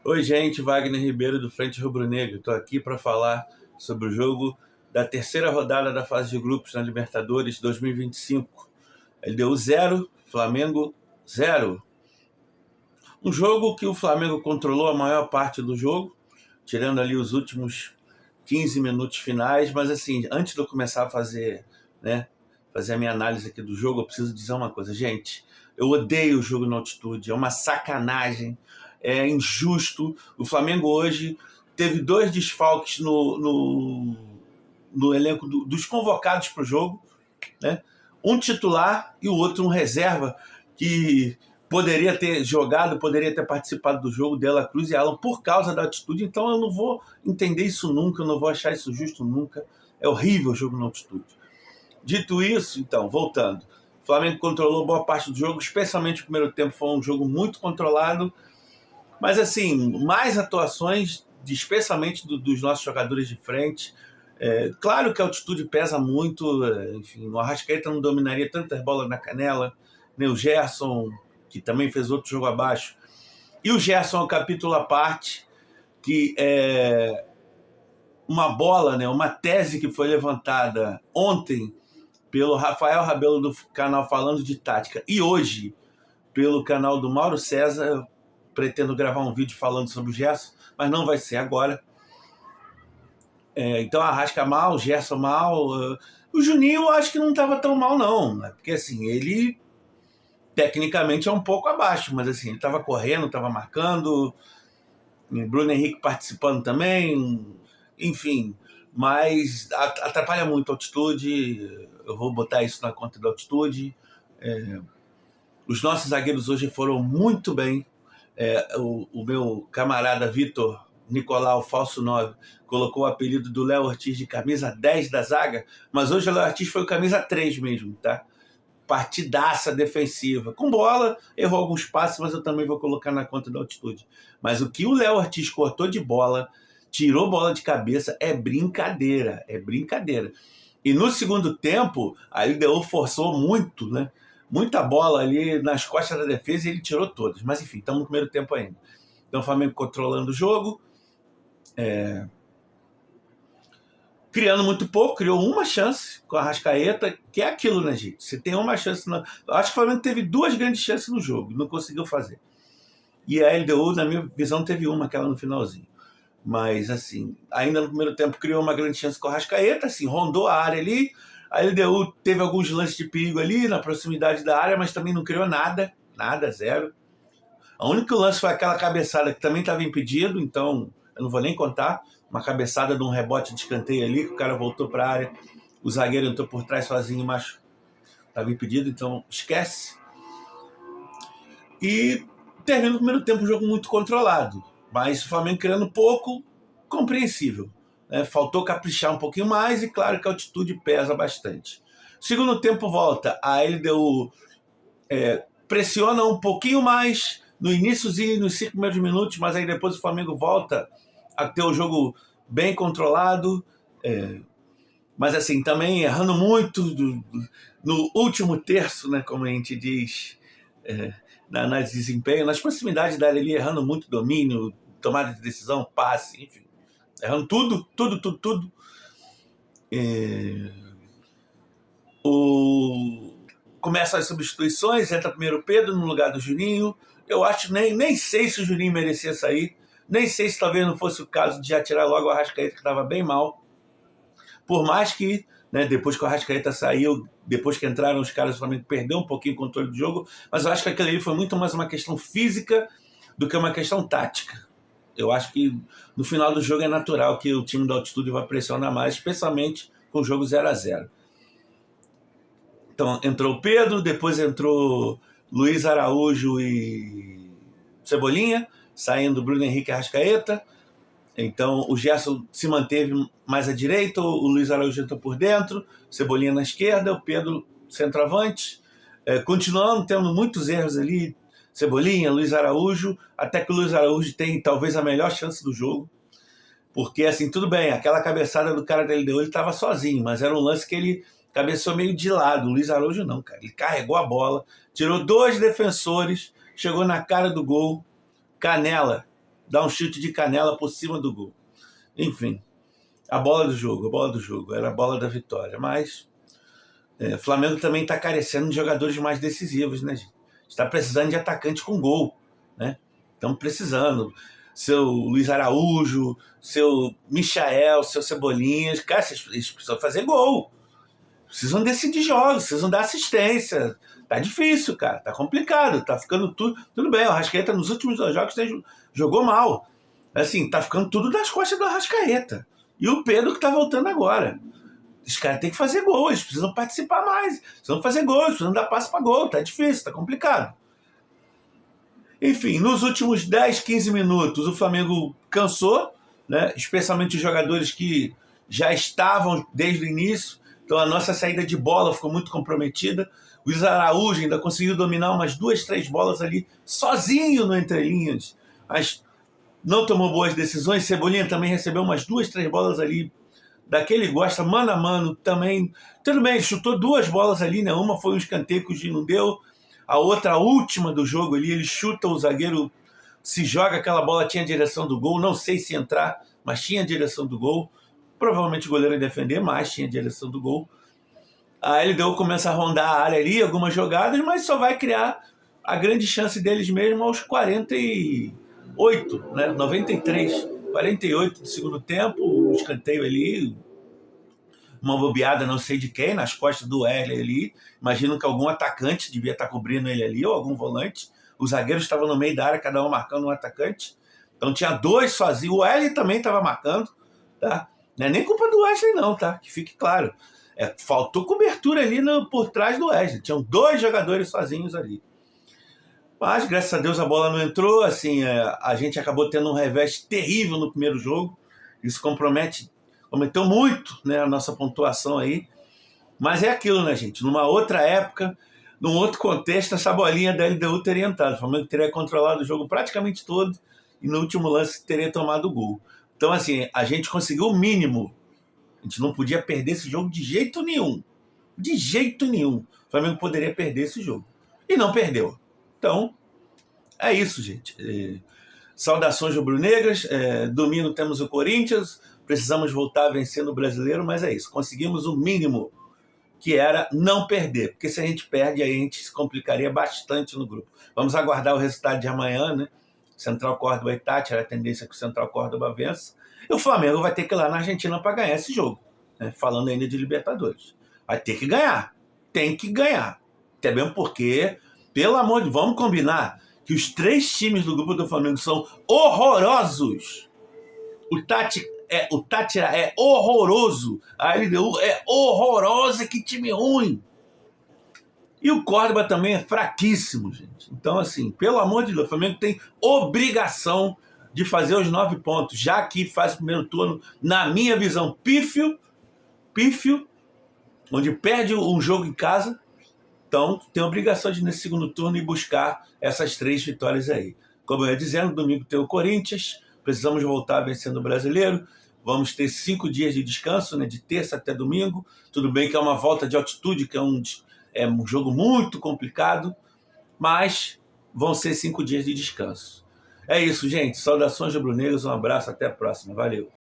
Oi, gente, Wagner Ribeiro do Frente Rubro-Negro. Estou aqui para falar sobre o jogo da terceira rodada da fase de grupos na Libertadores 2025. LDU 0, Flamengo 0. Um jogo que o Flamengo controlou a maior parte do jogo, tirando ali os últimos 15 minutos finais, mas assim, antes de eu começar a fazer a minha análise aqui do jogo, eu preciso dizer uma coisa, gente. Eu odeio o jogo na altitude, é uma sacanagem, é injusto. O Flamengo hoje teve dois desfalques no elenco dos convocados para o jogo, né? Um titular e o outro um reserva que poderia ter jogado, poderia ter participado do jogo, Dela Cruz e Alan, por causa da altitude. Então eu não vou entender isso nunca, eu não vou achar isso justo nunca. É horrível o jogo na altitude. Dito isso, então, voltando, o Flamengo controlou boa parte do jogo, especialmente o primeiro tempo foi um jogo muito controlado, mas assim, mais atuações, especialmente dos nossos jogadores de frente. Claro que a altitude pesa muito, enfim, o Arrascaeta não dominaria tantas bolas na canela, nem o Gerson, que também fez outro jogo abaixo. E o Gerson é um capítulo à parte, que é uma bola, né, uma tese que foi levantada ontem pelo Rafael Rabelo do canal Falando de Tática e hoje pelo canal do Mauro César. Eu pretendo gravar um vídeo falando sobre o Gerson, mas não vai ser agora. Então, Arrasca mal, Gerson mal. O Juninho eu acho que não estava tão mal, não. Né? Porque, assim, ele tecnicamente é um pouco abaixo, mas, assim, ele estava correndo, estava marcando. Bruno Henrique participando também. Enfim, mas atrapalha muito a altitude. Eu vou botar isso na conta da altitude. Os nossos zagueiros hoje foram muito bem. O meu camarada Vitor Nicolau, falso 9, colocou o apelido do Léo Ortiz de camisa 10 da zaga, mas hoje o Léo Ortiz foi o camisa 3 mesmo, tá? Partidaça defensiva. Com bola, errou alguns passes, mas eu também vou colocar na conta da altitude. Mas o que o Léo Ortiz cortou de bola, tirou bola de cabeça, é brincadeira, é brincadeira. E no segundo tempo, a LDU forçou muito, né? Muita bola ali nas costas da defesa e ele tirou todas. Mas enfim, estamos no primeiro tempo ainda. Então o Flamengo controlando o jogo, criando muito pouco, criou uma chance com a Arrascaeta, que é aquilo, né, gente? Você tem uma chance. Eu acho que o Flamengo teve duas grandes chances no jogo, não conseguiu fazer. E a LDU, na minha visão, teve uma, aquela no finalzinho. Mas, assim, ainda no primeiro tempo criou uma grande chance com a Arrascaeta, assim, rondou a área ali. A LDU teve alguns lances de perigo ali na proximidade da área, mas também não criou nada, nada, zero. O único lance foi aquela cabeçada que também estava impedido, então eu não vou nem contar. Uma cabeçada de um rebote de escanteio ali, que o cara voltou para a área, o zagueiro entrou por trás sozinho, mas estava impedido, então esquece. E termina o primeiro tempo um jogo muito controlado, mas o Flamengo criando pouco, compreensível. Faltou caprichar um pouquinho mais e claro que a altitude pesa bastante. Segundo tempo volta, a LDU pressiona um pouquinho mais no iníciozinho, nos 5 primeiros minutos, mas aí depois o Flamengo volta a ter o jogo bem controlado, mas assim, também errando muito no último terço, né, como a gente diz, na análise de desempenho, nas proximidades da área ali, errando muito domínio, tomada de decisão, passe, enfim, errando tudo, tudo, tudo, tudo. Começam as substituições, entra primeiro o Pedro no lugar do Juninho. Eu acho, nem sei se o Juninho merecia sair, nem sei se talvez não fosse o caso de já tirar logo o Arrascaeta, que estava bem mal. Por mais que, né, depois que o Arrascaeta saiu, depois que entraram os caras, o Flamengo perdeu um pouquinho o controle do jogo, mas eu acho que aquilo ali foi muito mais uma questão física do que uma questão tática. Eu acho que no final do jogo é natural que o time da altitude vai pressionar mais, especialmente com o jogo 0-0. Então entrou o Pedro, depois entrou Luiz Araújo e Cebolinha, saindo Bruno Henrique e Arrascaeta. Então o Gerson se manteve mais à direita, o Luiz Araújo entrou por dentro, Cebolinha na esquerda, o Pedro centroavante. Continuando tendo muitos erros ali, Cebolinha, Luiz Araújo, até que o Luiz Araújo tem talvez a melhor chance do jogo. Porque, assim, tudo bem, aquela cabeçada do cara da LDU, ele estava sozinho, mas era um lance que ele cabeçou meio de lado. O Luiz Araújo não, cara. Ele carregou a bola, tirou dois defensores, chegou na cara do gol, canela, dá um chute de canela por cima do gol. Enfim, a bola do jogo, era a bola da vitória. Mas o Flamengo também está carecendo de jogadores mais decisivos, né, gente? Está precisando de atacante com gol, né? Estamos precisando. Seu Luiz Araújo, seu Michael, seu Cebolinhas, cara, eles precisam fazer gol. Precisam decidir jogos, precisam dar assistência. Tá difícil, cara, tá complicado, tá ficando tudo bem. O Arrascaeta nos últimos 2 jogos jogou mal. Assim, tá ficando tudo nas costas do Arrascaeta. E o Pedro que tá voltando agora. Os caras têm que fazer gol, eles precisam participar mais, precisam fazer gols, precisam dar passe para gol, tá difícil, tá complicado. Enfim, nos últimos 10, 15 minutos o Flamengo cansou, né? Especialmente os jogadores que já estavam desde o início, então a nossa saída de bola ficou muito comprometida. O Luiz Araújo ainda conseguiu dominar umas 2, 3 bolas ali, sozinho no entrelinhas, mas não tomou boas decisões. Cebolinha também recebeu umas 2, 3 bolas ali, daquele gosta, mano a mano também. Tudo bem, ele chutou 2 bolas ali, né? Uma foi um escanteio que o Gil não deu, a outra, a última do jogo ali, ele chuta, o zagueiro se joga, aquela bola tinha a direção do gol, não sei se entrar, mas tinha a direção do gol. Provavelmente o goleiro ia defender, mas tinha a direção do gol. A LDU começa a rondar a área ali, algumas jogadas, mas só vai criar a grande chance deles mesmo aos 48, né? 93, 48 do segundo tempo, um escanteio ali, uma bobeada não sei de quem, nas costas do Wesley ali. Imagino que algum atacante devia estar cobrindo ele ali, ou algum volante. Os zagueiros estavam no meio da área, cada um marcando um atacante. Então tinha 2 sozinhos. O Wesley também estava marcando, tá? Não é nem culpa do Wesley não, tá? Que fique claro. Faltou cobertura ali por trás do Wesley. Tinham 2 jogadores sozinhos ali. Mas, graças a Deus, a bola não entrou. Assim, a gente acabou tendo um revés terrível no primeiro jogo. Isso comprometeu muito, né, a nossa pontuação aí. Mas é aquilo, né, gente? Numa outra época, num outro contexto, essa bolinha da LDU teria entrado. O Flamengo teria controlado o jogo praticamente todo e no último lance teria tomado o gol. Então, assim, a gente conseguiu o mínimo. A gente não podia perder esse jogo de jeito nenhum. De jeito nenhum. O Flamengo poderia perder esse jogo. E não perdeu. Então, é isso, gente. Saudações rubro-negras. Domingo temos o Corinthians. Precisamos voltar a vencer no Brasileiro, mas é isso. Conseguimos o mínimo, que era não perder. Porque se a gente perde, aí a gente se complicaria bastante no grupo. Vamos aguardar o resultado de amanhã, né? Central Córdoba e Táchira, a tendência é que o Central Córdoba vença. E o Flamengo vai ter que ir lá na Argentina para ganhar esse jogo, né? Falando ainda de Libertadores. Vai ter que ganhar. Tem que ganhar. Até mesmo porque, pelo amor de Deus, vamos combinar que os 3 times do grupo do Flamengo são horrorosos. O Táchira é horroroso. A LDU é horrorosa. Que time ruim. E o Córdoba também é fraquíssimo, gente. Então, assim, pelo amor de Deus, o Flamengo tem obrigação de fazer os 9 pontos, já que faz o primeiro turno, na minha visão, pífio, onde perde um jogo em casa. Então, tem a obrigação de, nesse segundo turno, ir buscar essas 3 vitórias aí. Como eu ia dizendo, domingo tem o Corinthians, precisamos voltar vencendo o Brasileiro. Vamos ter 5 dias de descanso, né, de terça até domingo. Tudo bem que é uma volta de altitude, que é um jogo muito complicado, mas vão ser 5 dias de descanso. É isso, gente. Saudações rubro-negras, um abraço, até a próxima. Valeu.